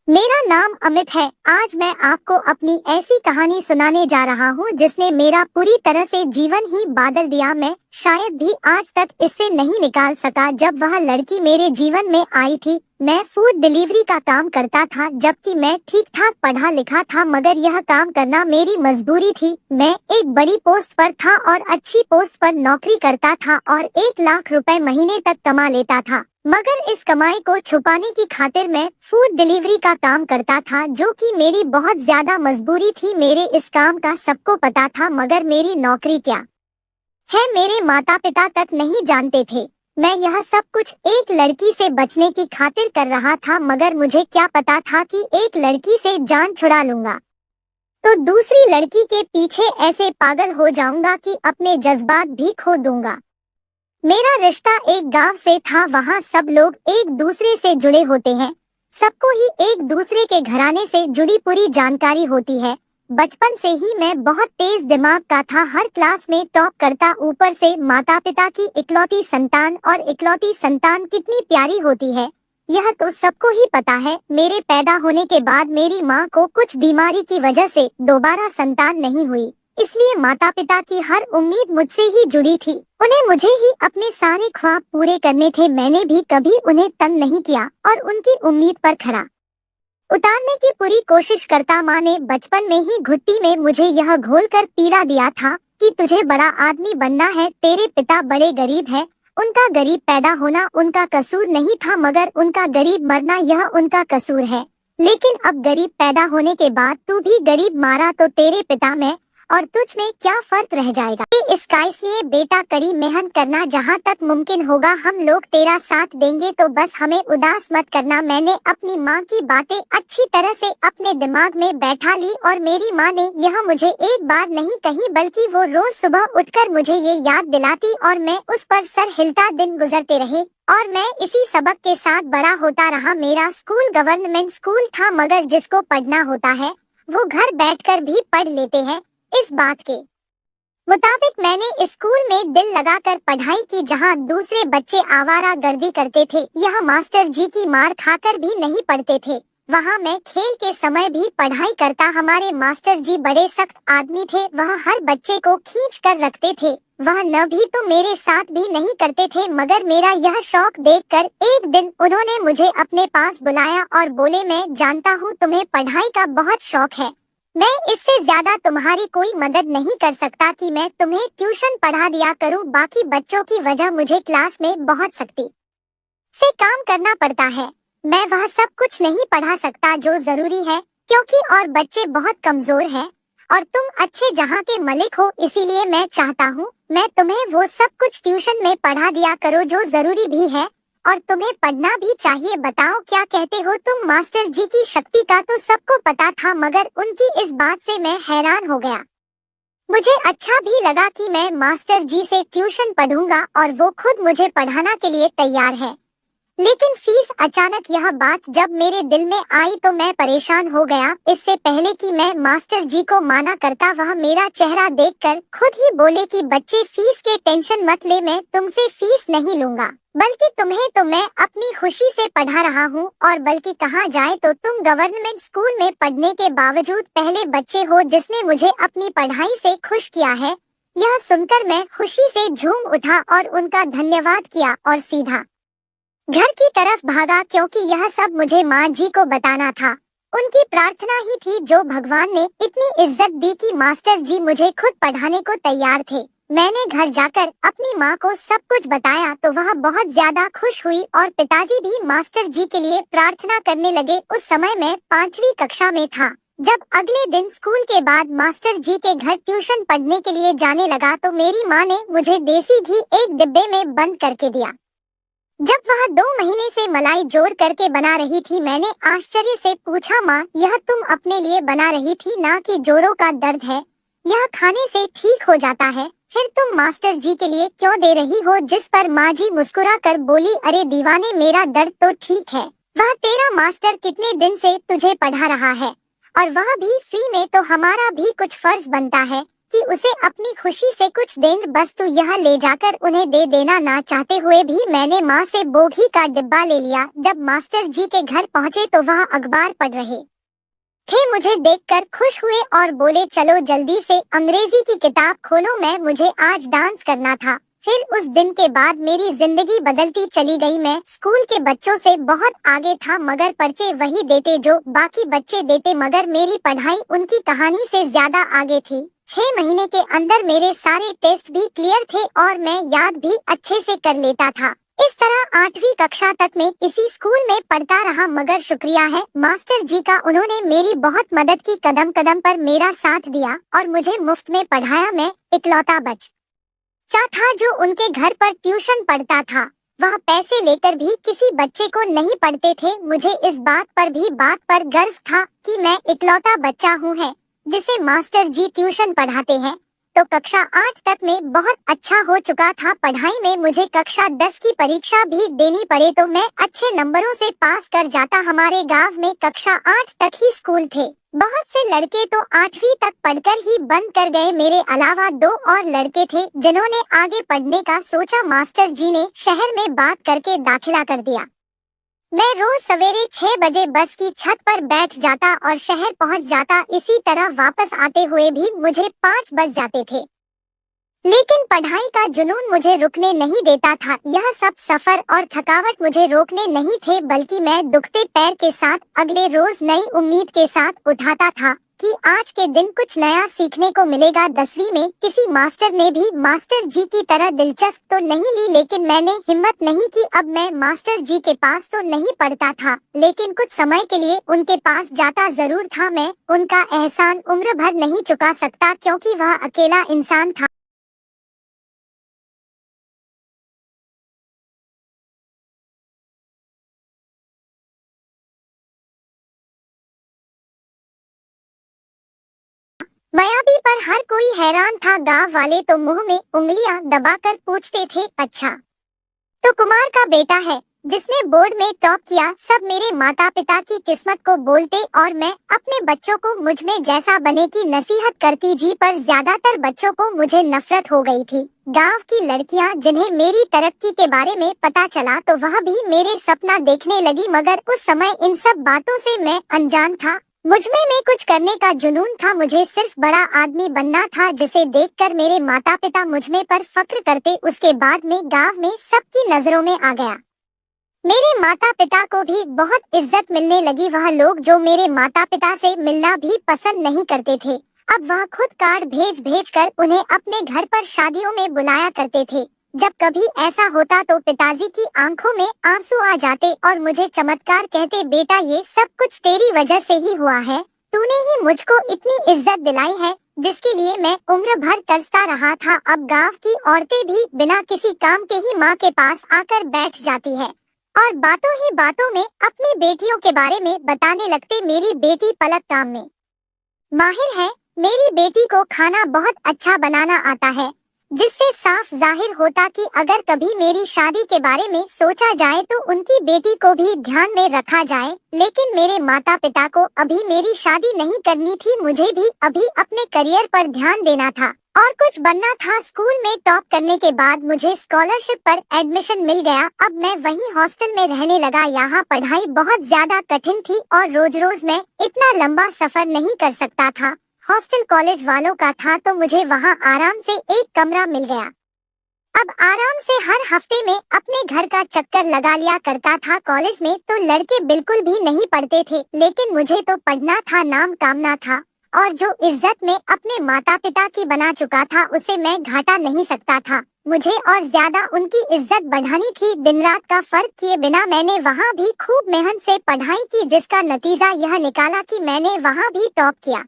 मेरा नाम अमित है। आज मैं आपको अपनी ऐसी कहानी सुनाने जा रहा हूँ जिसने मेरा पूरी तरह से जीवन ही बदल दिया। मैं शायद भी आज तक इससे नहीं निकाल सका जब वह लड़की मेरे जीवन में आई थी। मैं फूड डिलीवरी का काम करता था, जबकि मैं ठीक ठाक पढ़ा लिखा था, मगर यह काम करना मेरी मजबूरी थी। मैं एक बड़ी पोस्ट पर था और अच्छी पोस्ट पर नौकरी करता था और 1 लाख रुपए महीने तक कमा लेता था। मगर इस कमाई को छुपाने की खातिर मैं फूड डिलीवरी का काम करता था, जो कि मेरी बहुत ज्यादा मजबूरी थी। मेरे इस काम का सबको पता था, मगर मेरी नौकरी क्या है मेरे माता पिता तक नहीं जानते थे। मैं यह सब कुछ एक लड़की से बचने की खातिर कर रहा था, मगर मुझे क्या पता था कि एक लड़की से जान छुड़ा लूंगा तो दूसरी लड़की के पीछे ऐसे पागल हो जाऊंगा कि अपने जज्बात भी खो दूंगा। मेरा रिश्ता एक गांव से था। वहाँ सब लोग एक दूसरे से जुड़े होते हैं। सबको ही एक दूसरे के घराने से जुड़ी पूरी जानकारी होती है। बचपन से ही मैं बहुत तेज दिमाग का था, हर क्लास में टॉप करता। ऊपर से माता पिता की इकलौती संतान, और इकलौती संतान कितनी प्यारी होती है यह तो सबको ही पता है। मेरे पैदा होने के बाद मेरी माँ को कुछ बीमारी की वजह से दोबारा संतान नहीं हुई, इसलिए माता पिता की हर उम्मीद मुझसे ही जुड़ी थी। उन्हें मुझे ही अपने सारे ख्वाब पूरे करने थे। मैंने भी कभी उन्हें तंग नहीं किया और उनकी उम्मीद पर खरा उतारने की पूरी कोशिश करता। माँ ने बचपन में ही घुट्टी में मुझे यह घोल कर पीला दिया था कि तुझे बड़ा आदमी बनना है। तेरे पिता बड़े गरीब हैं। उनका गरीब पैदा होना उनका कसूर नहीं था, मगर उनका गरीब मरना यह उनका कसूर है। लेकिन अब गरीब पैदा होने के बाद तू भी गरीब मारा तो तेरे पिता में और तुझ में क्या फर्क रह जाएगा। इसका इसलिए बेटा कड़ी मेहनत करना, जहाँ तक मुमकिन होगा हम लोग तेरा साथ देंगे, तो बस हमें उदास मत करना। मैंने अपनी माँ की बातें अच्छी तरह से अपने दिमाग में बैठा ली और मेरी माँ ने यह मुझे एक बार नहीं कही, बल्कि वो रोज सुबह उठकर मुझे ये याद दिलाती और मैं उस पर सर हिलता। दिन गुजरते रहे और मैं इसी सबक के साथ बड़ा होता रहा। मेरा स्कूल गवर्नमेंट स्कूल था, मगर जिसको पढ़ना होता है वो घर बैठकर भी पढ़ लेते हैं। इस बात के मुताबिक मैंने स्कूल में दिल लगाकर पढ़ाई की, जहां दूसरे बच्चे आवारा गर्दी करते थे। यह मास्टर जी की मार खाकर भी नहीं पढ़ते थे। वहां मैं खेल के समय भी पढ़ाई करता। हमारे मास्टर जी बड़े सख्त आदमी थे। वह हर बच्चे को खींच कर रखते थे। वह न भी तो मेरे साथ भी नहीं करते थे, मगर मेरा यह शौक देखकर एक दिन उन्होंने मुझे अपने पास बुलाया और बोले, मैं जानता हूँ तुम्हें पढ़ाई का बहुत शौक है। मैं इससे ज्यादा तुम्हारी कोई मदद नहीं कर सकता कि मैं तुम्हें ट्यूशन पढ़ा दिया करूं। बाकी बच्चों की वजह मुझे क्लास में बहुत सख्ती से काम करना पड़ता है। मैं वह सब कुछ नहीं पढ़ा सकता जो जरूरी है, क्योंकि और बच्चे बहुत कमजोर हैं और तुम अच्छे जहां के मलिक हो। इसीलिए मैं चाहता हूं मैं तुम्हें वो सब कुछ ट्यूशन में पढ़ा दिया करो जो जरूरी भी है, और तुम्हें पढ़ना भी चाहिए। बताओ क्या कहते हो तुम। मास्टर जी की शक्ति का तो सबको पता था, मगर उनकी इस बात से मैं हैरान हो गया। मुझे अच्छा भी लगा कि मैं मास्टर जी से ट्यूशन पढ़ूंगा और वो खुद मुझे पढ़ाना के लिए तैयार है। लेकिन फीस, अचानक यह बात जब मेरे दिल में आई तो मैं परेशान हो गया। इससे पहले कि मैं मास्टर जी को माना करता, वह मेरा चेहरा देखकर खुद ही बोले कि बच्चे फीस के टेंशन मत ले, मैं तुमसे फीस नहीं लूंगा, बल्कि तुम्हें तो मैं अपनी खुशी से पढ़ा रहा हूँ। और बल्कि कहा जाए तो तुम गवर्नमेंट स्कूल में पढ़ने के बावजूद पहले बच्चे हो जिसने मुझे अपनी पढ़ाई से खुश किया है। यह सुनकर मैं खुशी से झूम उठा और उनका धन्यवाद किया और सीधा घर की तरफ भागा, क्योंकि यह सब मुझे माँ जी को बताना था। उनकी प्रार्थना ही थी जो भगवान ने इतनी इज्जत दी कि मास्टर जी मुझे खुद पढ़ाने को तैयार थे। मैंने घर जाकर अपनी माँ को सब कुछ बताया तो वह बहुत ज्यादा खुश हुई और पिताजी भी मास्टर जी के लिए प्रार्थना करने लगे। उस समय मैं 5वीं कक्षा में था। जब अगले दिन स्कूल के बाद मास्टर जी के घर ट्यूशन पढ़ने के लिए जाने लगा तो मेरी माँ ने मुझे देसी घी एक डिब्बे में बंद करके दिया। जब वह 2 महीने से मलाई जोड़ करके बना रही थी, मैंने आश्चर्य से पूछा, माँ यह तुम अपने लिए बना रही थी ना कि जोड़ों का दर्द है? यह खाने से ठीक हो जाता है, फिर तुम मास्टर जी के लिए क्यों दे रही हो? जिस पर माँ जी मुस्कुरा कर बोली, अरे दीवाने, मेरा दर्द तो ठीक है। वह तेरा मास्टर कितने दिन से तुझे पढ़ा रहा है और वह भी फ्री में, तो हमारा भी कुछ फर्ज बनता है कि उसे अपनी खुशी से कुछ दें, बस तू यह ले जाकर उन्हें दे देना। ना चाहते हुए भी मैंने माँ से बोगी का डिब्बा ले लिया। जब मास्टर जी के घर पहुँचे तो वह अखबार पढ़ रहे थे। मुझे देखकर खुश हुए और बोले, चलो जल्दी से अंग्रेजी की किताब खोलो, मुझे आज डांस करना था। फिर उस दिन के बाद मेरी जिंदगी बदलती चली गई। मैं स्कूल के बच्चों से बहुत आगे था, मगर पर्चे वही देते जो बाकी बच्चे देते, मगर मेरी पढ़ाई उनकी कहानी से ज्यादा आगे थी। 6 महीने के अंदर मेरे सारे टेस्ट भी क्लियर थे और मैं याद भी अच्छे से कर लेता था। इस तरह 8वीं कक्षा तक मैं इसी स्कूल में पढ़ता रहा, मगर शुक्रिया है मास्टर जी का, उन्होंने मेरी बहुत मदद की, कदम कदम पर मेरा साथ दिया और मुझे मुफ्त में पढ़ाया। मैं इकलौता बच्चा था जो उनके घर पर ट्यूशन पढ़ता था। वह पैसे लेकर भी किसी बच्चे को नहीं पढ़ते थे। मुझे इस बात पर गर्व था कि मैं इकलौता बच्चा हूँ है जिसे मास्टर जी ट्यूशन पढ़ाते हैं। तो कक्षा 8 तक में बहुत अच्छा हो चुका था पढ़ाई में। मुझे कक्षा 10 की परीक्षा भी देनी पड़े तो मैं अच्छे नंबरों से पास कर जाता। हमारे गांव में कक्षा 8 तक ही स्कूल थे। बहुत से लड़के तो 8वीं तक पढ़कर ही बंद कर गए। मेरे अलावा 2 और लड़के थे जिन्होंने आगे पढ़ने का सोचा। मास्टर जी ने शहर में बात करके दाखिला कर दिया। मैं रोज सवेरे 6 बजे बस की छत पर बैठ जाता और शहर पहुंच जाता। इसी तरह वापस आते हुए भी मुझे 5 बज जाते थे, लेकिन पढ़ाई का जुनून मुझे रुकने नहीं देता था। यह सब सफर और थकावट मुझे रोकने नहीं थे, बल्कि मैं दुखते पैर के साथ अगले रोज नई उम्मीद के साथ उठाता था कि आज के दिन कुछ नया सीखने को मिलेगा। 10वीं में किसी मास्टर ने भी मास्टर जी की तरह दिलचस्प तो नहीं ली, लेकिन मैंने हिम्मत नहीं की। अब मैं मास्टर जी के पास तो नहीं पढ़ता था, लेकिन कुछ समय के लिए उनके पास जाता जरूर था। मैं उनका एहसान उम्र भर नहीं चुका सकता, क्योंकि वह अकेला इंसान था। मायावी पर हर कोई हैरान था। गांव वाले तो मुंह में उंगलियां दबाकर पूछते थे, अच्छा तो कुमार का बेटा है जिसने बोर्ड में टॉप किया। सब मेरे माता पिता की किस्मत को बोलते और मैं अपने बच्चों को मुझ में जैसा बने की नसीहत करती जी, पर ज्यादातर बच्चों को मुझे नफरत हो गई थी। गांव की लड़कियां जिन्हें मेरी तरक्की के बारे में पता चला तो वह भी मेरे सपना देखने लगी, मगर उस समय इन सब बातों से मैं अनजान था। मुझमें कुछ करने का जुनून था। मुझे सिर्फ बड़ा आदमी बनना था जिसे देखकर मेरे माता पिता मुझमें पर फख्र करते। उसके बाद में गांव में सबकी नजरों में आ गया। मेरे माता पिता को भी बहुत इज्जत मिलने लगी। वह लोग जो मेरे माता पिता से मिलना भी पसंद नहीं करते थे, अब वह खुद कार्ड भेज भेज कर उन्हें अपने घर पर शादियों में बुलाया करते थे। जब कभी ऐसा होता तो पिताजी की आंखों में आंसू आ जाते और मुझे चमत्कार कहते, बेटा ये सब कुछ तेरी वजह से ही हुआ है, तूने ही मुझको इतनी इज्जत दिलाई है जिसके लिए मैं उम्र भर तरसता रहा था। अब गांव की औरतें भी बिना किसी काम के ही माँ के पास आकर बैठ जाती है और बातों ही बातों में अपनी बेटियों के बारे में बताने लगते। मेरी बेटी पलक काम में माहिर है। मेरी बेटी को खाना बहुत अच्छा बनाना आता है, जिससे साफ जाहिर होता कि अगर कभी मेरी शादी के बारे में सोचा जाए तो उनकी बेटी को भी ध्यान में रखा जाए। लेकिन मेरे माता पिता को अभी मेरी शादी नहीं करनी थी, मुझे भी अभी अपने करियर पर ध्यान देना था और कुछ बनना था। स्कूल में टॉप करने के बाद मुझे स्कॉलरशिप पर एडमिशन मिल गया। अब मैं वहीं हॉस्टल में रहने लगा। यहाँ पढ़ाई बहुत ज्यादा कठिन थी और रोज रोज मैं इतना लंबा सफर नहीं कर सकता था। हॉस्टल कॉलेज वालों का था तो मुझे वहाँ आराम से एक कमरा मिल गया। अब आराम से हर हफ्ते में अपने घर का चक्कर लगा लिया करता था। कॉलेज में तो लड़के बिल्कुल भी नहीं पढ़ते थे, लेकिन मुझे तो पढ़ना था, नाम कामना था, और जो इज्जत में अपने माता पिता की बना चुका था उसे मैं घाटा नहीं सकता था। मुझे और ज्यादा उनकी इज्जत बढ़ानी थी। दिन रात का फर्क किए बिना मैंने वहाँ भी खूब मेहनत से पढ़ाई की, जिसका नतीजा यह निकाला कि मैंने वहाँ भी टॉप किया।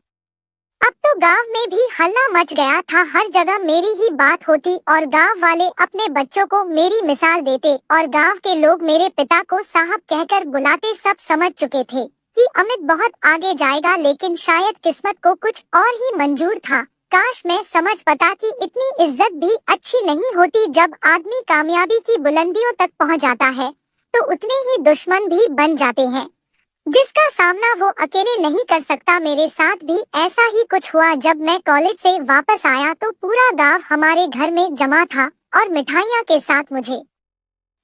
अब तो गांव में भी हल्ला मच गया था। हर जगह मेरी ही बात होती और गांव वाले अपने बच्चों को मेरी मिसाल देते और गांव के लोग मेरे पिता को साहब कहकर बुलाते। सब समझ चुके थे कि अमित बहुत आगे जाएगा, लेकिन शायद किस्मत को कुछ और ही मंजूर था। काश मैं समझ पाता कि इतनी इज्जत भी अच्छी नहीं होती। जब आदमी कामयाबी की बुलंदियों तक पहुंच जाता है तो उतने ही दुश्मन भी बन जाते हैं। जिसका सामना वो अकेले नहीं कर सकता। मेरे साथ भी ऐसा ही कुछ हुआ। जब मैं कॉलेज से वापस आया तो पूरा गांव हमारे घर में जमा था और मिठाइयाँ के साथ मुझे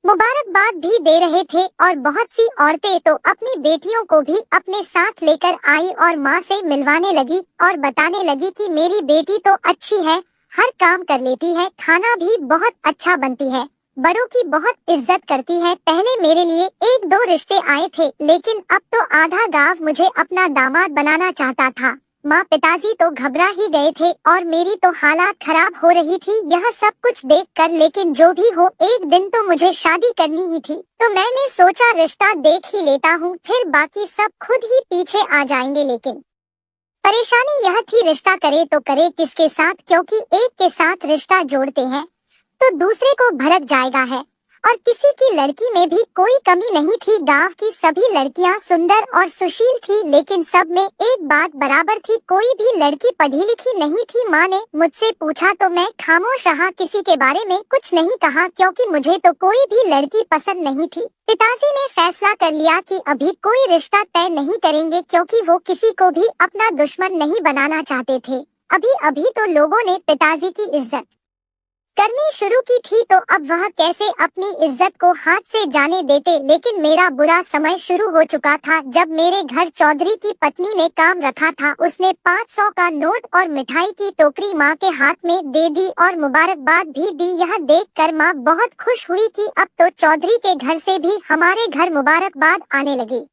मुबारकबाद भी दे रहे थे, और बहुत सी औरतें तो अपनी बेटियों को भी अपने साथ लेकर आई और माँ से मिलवाने लगी और बताने लगी कि मेरी बेटी तो अच्छी है, हर काम कर लेती है, खाना भी बहुत अच्छा बनती है, बड़ों की बहुत इज्जत करती है। पहले मेरे लिए एक दो रिश्ते आए थे, लेकिन अब तो आधा गांव मुझे अपना दामाद बनाना चाहता था। माँ पिताजी तो घबरा ही गए थे और मेरी तो हालात खराब हो रही थी यह सब कुछ देखकर। लेकिन जो भी हो, एक दिन तो मुझे शादी करनी ही थी, तो मैंने सोचा रिश्ता देख ही लेता हूँ, फिर बाकी सब खुद ही पीछे आ जाएंगे। लेकिन परेशानी यह थी, रिश्ता करे तो करे किसके साथ, क्योंकि एक के साथ रिश्ता जोड़ते हैं तो दूसरे को भड़क जाएगा है। और किसी की लड़की में भी कोई कमी नहीं थी। गांव की सभी लड़कियां सुंदर और सुशील थी, लेकिन सब में एक बात बराबर थी, कोई भी लड़की पढ़ी लिखी नहीं थी। माँ ने मुझसे पूछा तो मैं खामोश रहा, किसी के बारे में कुछ नहीं कहा, क्योंकि मुझे तो कोई भी लड़की पसंद नहीं थी। पिताजी ने फैसला कर लिया कि अभी कोई रिश्ता तय नहीं करेंगे, क्योंकि वो किसी को भी अपना दुश्मन नहीं बनाना चाहते थे। अभी अभी तो लोगों ने पिताजी की इज्जत करनी शुरू की थी, तो अब वह कैसे अपनी इज्जत को हाथ से जाने देते। लेकिन मेरा बुरा समय शुरू हो चुका था। जब मेरे घर चौधरी की पत्नी ने काम रखा था, उसने 500 का नोट और मिठाई की टोकरी माँ के हाथ में दे दी और मुबारकबाद भी दी। यह देखकर माँ बहुत खुश हुई कि अब तो चौधरी के घर से भी हमारे घर मुबारकबाद आने लगी।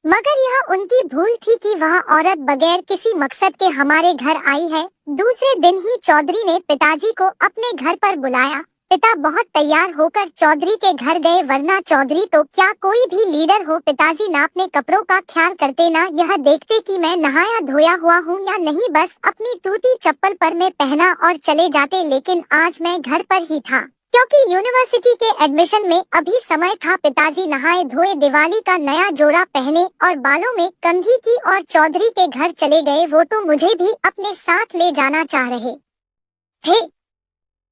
मगर यह उनकी भूल थी कि वह औरत बगैर किसी मकसद के हमारे घर आई है। दूसरे दिन ही चौधरी ने पिताजी को अपने घर पर बुलाया। पिता बहुत तैयार होकर चौधरी के घर गए, वरना चौधरी तो क्या कोई भी लीडर हो, पिताजी ना अपने कपड़ों का ख्याल करते ना यह देखते कि मैं नहाया धोया हुआ हूँ या नहीं, बस अपनी टूटी चप्पल पर में पहना और चले जाते। लेकिन आज मैं घर पर ही था, क्योंकि यूनिवर्सिटी के एडमिशन में अभी समय था। पिताजी नहाए धोए, दिवाली का नया जोड़ा पहने और बालों में कंघी की और चौधरी के घर चले गए। वो तो मुझे भी अपने साथ ले जाना चाह रहे थे,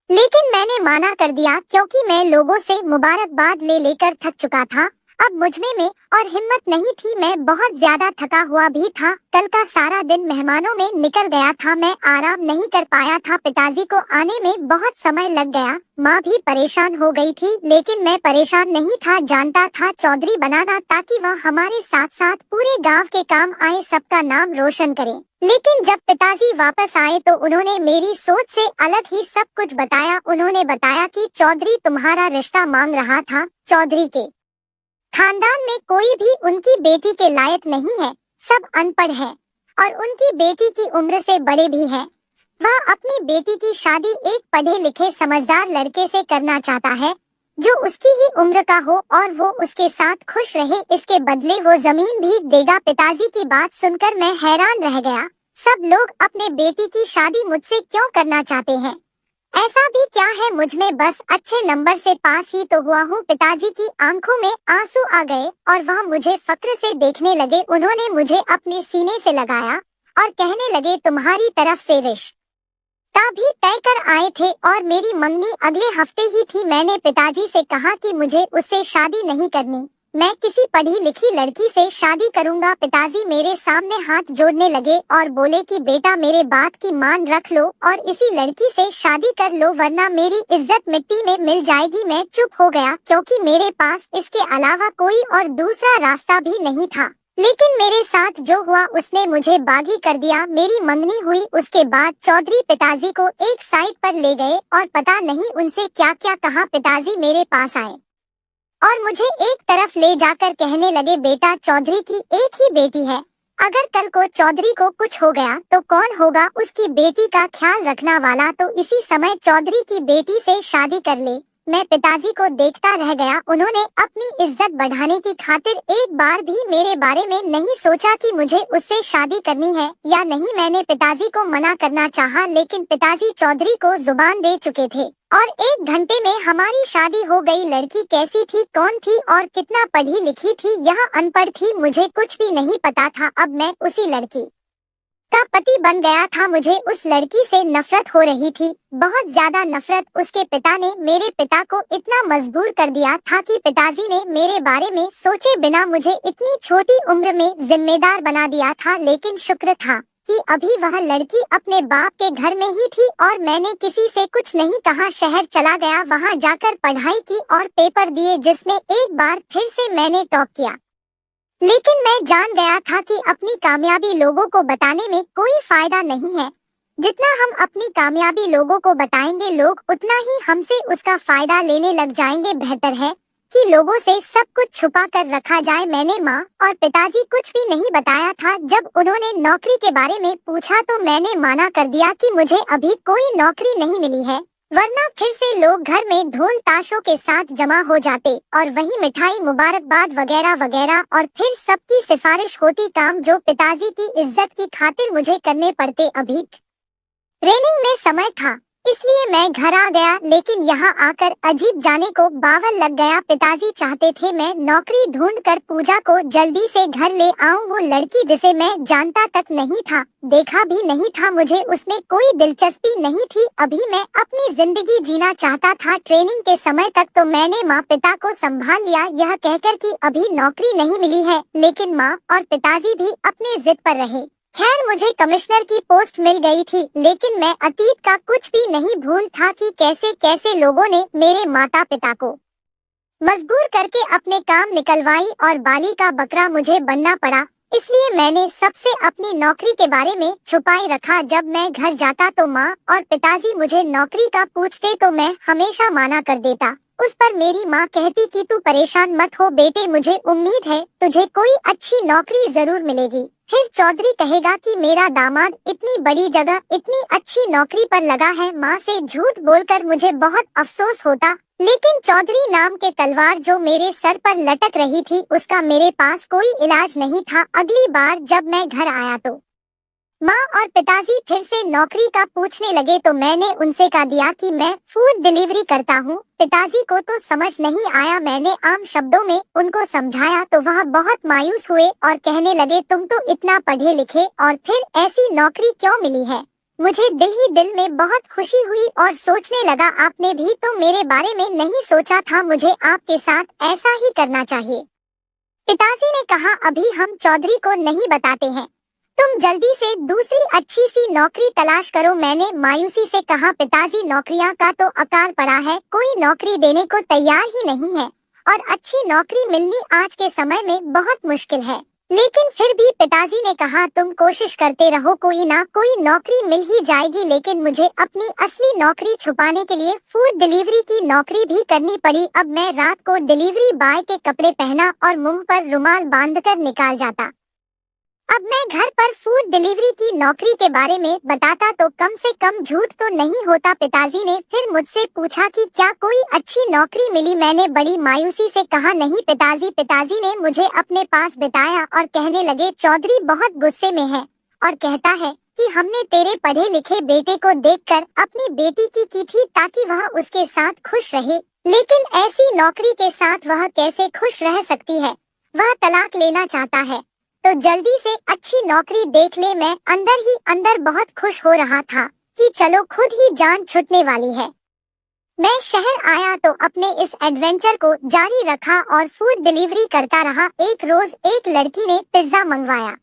लेकिन मैंने माना कर दिया, क्योंकि मैं लोगों से मुबारकबाद ले लेकर थक चुका था। अब मुझमें और हिम्मत नहीं थी, मैं बहुत ज्यादा थका हुआ भी था। कल का सारा दिन मेहमानों में निकल गया था, मैं आराम नहीं कर पाया था। पिताजी को आने में बहुत समय लग गया। माँ भी परेशान हो गई थी, लेकिन मैं परेशान नहीं था। जानता था चौधरी बनाना, ताकि वह हमारे साथ साथ पूरे गांव के काम आए, सबका नाम रोशन करे। लेकिन जब पिताजी वापस आए तो उन्होंने मेरी सोच से अलग ही सब कुछ बताया। उन्होंने बताया कि चौधरी तुम्हारा रिश्ता मांग रहा था। चौधरी के खानदान में कोई भी उनकी बेटी के लायक नहीं है, सब अनपढ़ है और उनकी बेटी की उम्र से बड़े भी हैं। वह अपनी बेटी की शादी एक पढ़े लिखे समझदार लड़के से करना चाहता है, जो उसकी ही उम्र का हो और वो उसके साथ खुश रहे। इसके बदले वो जमीन भी देगा। पिताजी की बात सुनकर मैं हैरान रह गया। सब लोग अपने बेटी की शादी मुझसे क्यों करना चाहते हैं? ऐसा भी क्या है मुझमें? बस अच्छे नंबर से पास ही तो हुआ हूँ। पिताजी की आंखों में आंसू आ गए और वह मुझे फक्र से देखने लगे। उन्होंने मुझे अपने सीने से लगाया और कहने लगे, तुम्हारी तरफ से रिश्ता भी तय कर आए थे और मेरी मंगनी अगले हफ्ते ही थी। मैंने पिताजी से कहा कि मुझे उससे शादी नहीं करनी, मैं किसी पढ़ी लिखी लड़की से शादी करूंगा। पिताजी मेरे सामने हाथ जोड़ने लगे और बोले कि बेटा, मेरे बात की मान रख लो और इसी लड़की से शादी कर लो, वरना मेरी इज्जत मिट्टी में मिल जाएगी। मैं चुप हो गया, क्योंकि मेरे पास इसके अलावा कोई और दूसरा रास्ता भी नहीं था। लेकिन मेरे साथ जो हुआ उसने मुझे बागी कर दिया। मेरी मंगनी हुई, उसके बाद चौधरी पिताजी को एक साइड पर ले गए और पता नहीं उनसे क्या क्या कहा। पिताजी मेरे पास आए और मुझे एक तरफ ले जाकर कहने लगे, बेटा, चौधरी की एक ही बेटी है, अगर कल को चौधरी को कुछ हो गया तो कौन होगा उसकी बेटी का ख्याल रखना वाला? तो इसी समय चौधरी की बेटी से शादी कर ले। मैं पिताजी को देखता रह गया। उन्होंने अपनी इज्जत बढ़ाने की खातिर एक बार भी मेरे बारे में नहीं सोचा कि मुझे उससे शादी करनी है या नहीं। मैंने पिताजी को मना करना चाहा, लेकिन पिताजी चौधरी को जुबान दे चुके थे और 1 घंटे में हमारी शादी हो गई। लड़की कैसी थी, कौन थी और कितना पढ़ी लिखी थी, यह अनपढ़ थी, मुझे कुछ भी नहीं पता था। अब मैं उसी लड़की का पति बन गया था। मुझे उस लड़की से नफरत हो रही थी, बहुत ज्यादा नफरत। उसके पिता ने मेरे पिता को इतना मजबूर कर दिया था कि पिताजी ने मेरे बारे में सोचे बिना मुझे इतनी छोटी उम्र में जिम्मेदार बना दिया था। लेकिन शुक्र था कि अभी वह लड़की अपने बाप के घर में ही थी और मैंने किसी से कुछ नहीं कहा। शहर चला गया, वहां जाकर पढ़ाई की और पेपर दिए, जिसमें एक बार फिर से मैंने टॉप किया। लेकिन मैं जान गया था कि अपनी कामयाबी लोगों को बताने में कोई फायदा नहीं है। जितना हम अपनी कामयाबी लोगों को बताएंगे, लोग उतना ही हमसे उसका फायदा लेने लग जाएंगे। बेहतर है कि लोगों से सब कुछ छुपा कर रखा जाए। मैंने माँ और पिताजी कुछ भी नहीं बताया था। जब उन्होंने नौकरी के बारे में पूछा तो मैंने माना कर दिया कि मुझे अभी कोई नौकरी नहीं मिली है, वरना फिर से लोग घर में ढोल ताशों के साथ जमा हो जाते और वही मिठाई, मुबारकबाद वगैरह वगैरह, और फिर सबकी सिफारिश होती। काम जो पिताजी की इज्जत की खातिर मुझे करने पड़ते। अभी ट्रेनिंग में समय था, इसलिए मैं घर आ गया। लेकिन यहाँ आकर अजीब जाने को बावल लग गया। पिताजी चाहते थे मैं नौकरी ढूंढकर पूजा को जल्दी से घर ले आऊं। वो लड़की जिसे मैं जानता तक नहीं था, देखा भी नहीं था, मुझे उसमें कोई दिलचस्पी नहीं थी। अभी मैं अपनी जिंदगी जीना चाहता था। ट्रेनिंग के समय तक तो मैंने माँ पिता को संभाल लिया, यह कहकर कि अभी नौकरी नहीं मिली है। लेकिन माँ और पिताजी भी अपने जिद पर रहे। खैर, मुझे कमिश्नर की पोस्ट मिल गई थी। लेकिन मैं अतीत का कुछ भी नहीं भूल था कि कैसे कैसे लोगों ने मेरे माता पिता को मजबूर करके अपने काम निकलवाई और बाली का बकरा मुझे बनना पड़ा। इसलिए मैंने सबसे अपनी नौकरी के बारे में छुपाए रखा। जब मैं घर जाता तो माँ और पिताजी मुझे नौकरी का पूछते तो मैं हमेशा माना कर देता। उस पर मेरी माँ कहती कि तू परेशान मत हो बेटे, मुझे उम्मीद है तुझे कोई अच्छी नौकरी जरूर मिलेगी। फिर चौधरी कहेगा कि मेरा दामाद इतनी बड़ी जगह इतनी अच्छी नौकरी पर लगा है। माँ से झूठ बोलकर मुझे बहुत अफसोस होता, लेकिन चौधरी नाम के तलवार जो मेरे सर पर लटक रही थी, उसका मेरे पास कोई इलाज नहीं था। अगली बार जब मैं घर आया तो माँ और पिताजी फिर से नौकरी का पूछने लगे तो मैंने उनसे कह दिया कि मैं फूड डिलीवरी करता हूँ। पिताजी को तो समझ नहीं आया। मैंने आम शब्दों में उनको समझाया तो वह बहुत मायूस हुए और कहने लगे तुम तो इतना पढ़े लिखे और फिर ऐसी नौकरी क्यों मिली है। मुझे दिल ही दिल में बहुत खुशी हुई और सोचने लगा आपने भी तो मेरे बारे में नहीं सोचा था, मुझे आपके साथ ऐसा ही करना चाहिए। पिताजी ने कहा अभी हम चौधरी को नहीं बताते हैं, तुम जल्दी से दूसरी अच्छी सी नौकरी तलाश करो। मैंने मायूसी से कहा पिताजी नौकरियां का तो अकाल पड़ा है, कोई नौकरी देने को तैयार ही नहीं है और अच्छी नौकरी मिलनी आज के समय में बहुत मुश्किल है। लेकिन फिर भी पिताजी ने कहा तुम कोशिश करते रहो, कोई ना कोई नौकरी मिल ही जाएगी। लेकिन मुझे अपनी असली नौकरी छुपाने के लिए फूड डिलीवरी की नौकरी भी करनी पड़ी। अब मैं रात को डिलीवरी बॉय के कपड़े पहना और मुंह पर रुमाल बांधकर निकाल जाता। अब मैं घर पर फूड डिलीवरी की नौकरी के बारे में बताता तो कम से कम झूठ तो नहीं होता। पिताजी ने फिर मुझसे पूछा कि क्या कोई अच्छी नौकरी मिली। मैंने बड़ी मायूसी से कहा नहीं पिताजी। पिताजी ने मुझे अपने पास बिठाया और कहने लगे चौधरी बहुत गुस्से में है और कहता है कि हमने तेरे पढ़े लिखे बेटे को देखकर अपनी बेटी की थी ताकि वह उसके साथ खुश रहे, लेकिन ऐसी नौकरी के साथ वह कैसे खुश रह सकती है, वह तलाक लेना चाहता है, तो जल्दी से अच्छी नौकरी देख ले। मैं अंदर ही अंदर बहुत खुश हो रहा था कि चलो खुद ही जान छूटने वाली है। मैं शहर आया तो अपने इस एडवेंचर को जारी रखा और फूड डिलीवरी करता रहा। एक रोज एक लड़की ने पिज्जा मंगवाया।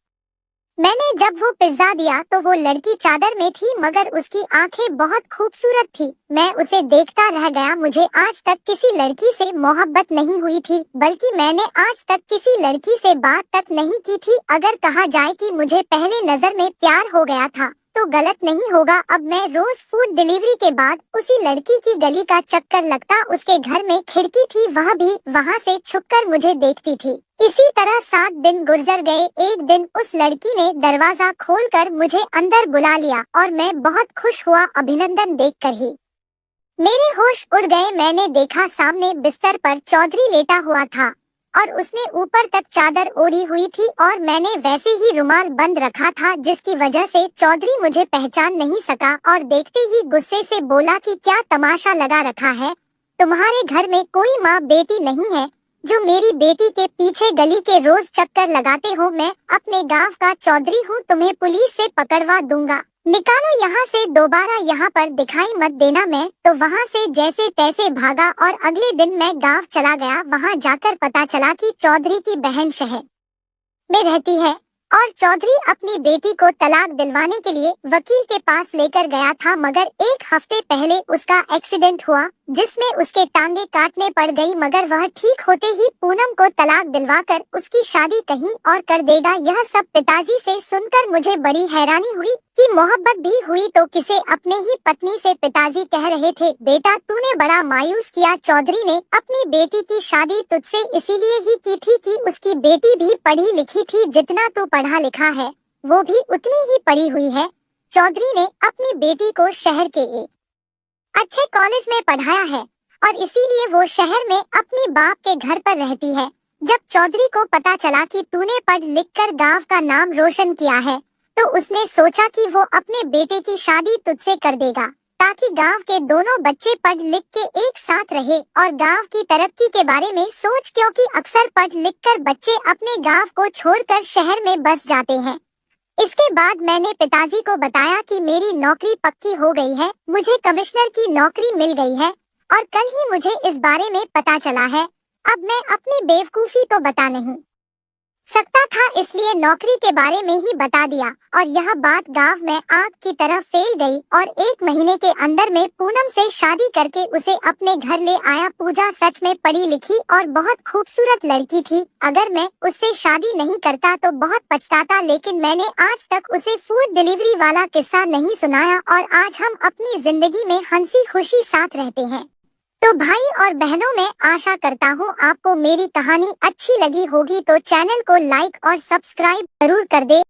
मैंने जब वो पिज्जा दिया तो वो लड़की चादर में थी, मगर उसकी आंखें बहुत खूबसूरत थी। मैं उसे देखता रह गया। मुझे आज तक किसी लड़की से मोहब्बत नहीं हुई थी, बल्कि मैंने आज तक किसी लड़की से बात तक नहीं की थी। अगर कहा जाए कि मुझे पहले नजर में प्यार हो गया था तो गलत नहीं होगा। अब मैं रोज फूड डिलीवरी के बाद उसी लड़की की गली का चक्कर लगता। उसके घर में खिड़की थी, वह भी वहां से छुपकर मुझे देखती थी। इसी तरह 7 दिन गुजर गए। एक दिन उस लड़की ने दरवाजा खोलकर मुझे अंदर बुला लिया और मैं बहुत खुश हुआ अभिनंदन देखकर ही। मेरे होश उड़ गए। मैंने देखा सामने बिस्तर पर चौधरी लेटा हुआ था और उसने ऊपर तक चादर ओढ़ी हुई थी और मैंने वैसे ही रुमाल बंद रखा था, जिसकी वजह से चौधरी मुझे पहचान नहीं सका और देखते ही गुस्से से बोला कि क्या तमाशा लगा रखा है, तुम्हारे घर में कोई माँ बेटी नहीं है, जो मेरी बेटी के पीछे गली के रोज चक्कर लगाते हो। मैं अपने गांव का चौधरी हूँ, तुम्हें पुलिस से पकड़वा दूंगा। निकालो यहाँ से, दोबारा यहाँ पर दिखाई मत देना। मैं तो वहाँ से जैसे तैसे भागा और अगले दिन मैं गांव चला गया। वहाँ जाकर पता चला कि चौधरी की बहन शहर में रहती है और चौधरी अपनी बेटी को तलाक दिलवाने के लिए वकील के पास लेकर गया था, मगर एक हफ्ते पहले उसका एक्सीडेंट हुआ जिसमें उसके टांगे काटने पड़ गई। मगर वह ठीक होते ही पूनम को तलाक दिलवाकर उसकी शादी कहीं और कर देगा। यह सब पिताजी से सुनकर मुझे बड़ी हैरानी हुई कि मोहब्बत भी हुई तो किसे। अपने ही पत्नी से पिताजी कह रहे थे, बेटा तूने बड़ा मायूस किया। चौधरी ने अपनी बेटी की शादी तुझसे इसीलिए ही की थी कि उसकी बेटी भी पढ़ी लिखी थी, जितना तू पढ़ा लिखा है वो भी उतनी ही पढ़ी हुई है। चौधरी ने अपनी बेटी को शहर के एक अच्छे कॉलेज में पढ़ाया है और इसीलिए वो शहर में अपनी बाप के घर पर रहती है। जब चौधरी को पता चला कि तूने पढ़ लिख कर गाँव का नाम रोशन किया है तो उसने सोचा कि वो अपने बेटे की शादी तुझसे कर देगा ताकि गांव के दोनों बच्चे पढ़ लिख के एक साथ रहे और गांव की तरक्की के बारे में सोच, क्योंकि अक्सर पढ़ लिख कर बच्चे अपने गांव को छोड़कर शहर में बस जाते हैं। इसके बाद मैंने पिताजी को बताया कि मेरी नौकरी पक्की हो गई है, मुझे कमिश्नर की नौकरी मिल गई है और कल ही मुझे इस बारे में पता चला है। अब मैं अपनी बेवकूफी तो बता नहीं सकता था, इसलिए नौकरी के बारे में ही बता दिया और यह बात गांव में आग की तरह फैल गई और 1 महीने के अंदर में पूनम से शादी करके उसे अपने घर ले आया। पूजा सच में पढ़ी लिखी और बहुत खूबसूरत लड़की थी। अगर मैं उससे शादी नहीं करता तो बहुत पछताता, लेकिन मैंने आज तक उसे फूड डिलीवरी वाला किस्सा नहीं सुनाया और आज हम अपनी जिंदगी में हंसी खुशी साथ रहते हैं। तो भाई और बहनों, मैं आशा करता हूँ आपको मेरी कहानी अच्छी लगी होगी, तो चैनल को लाइक और सब्सक्राइब जरूर कर दे।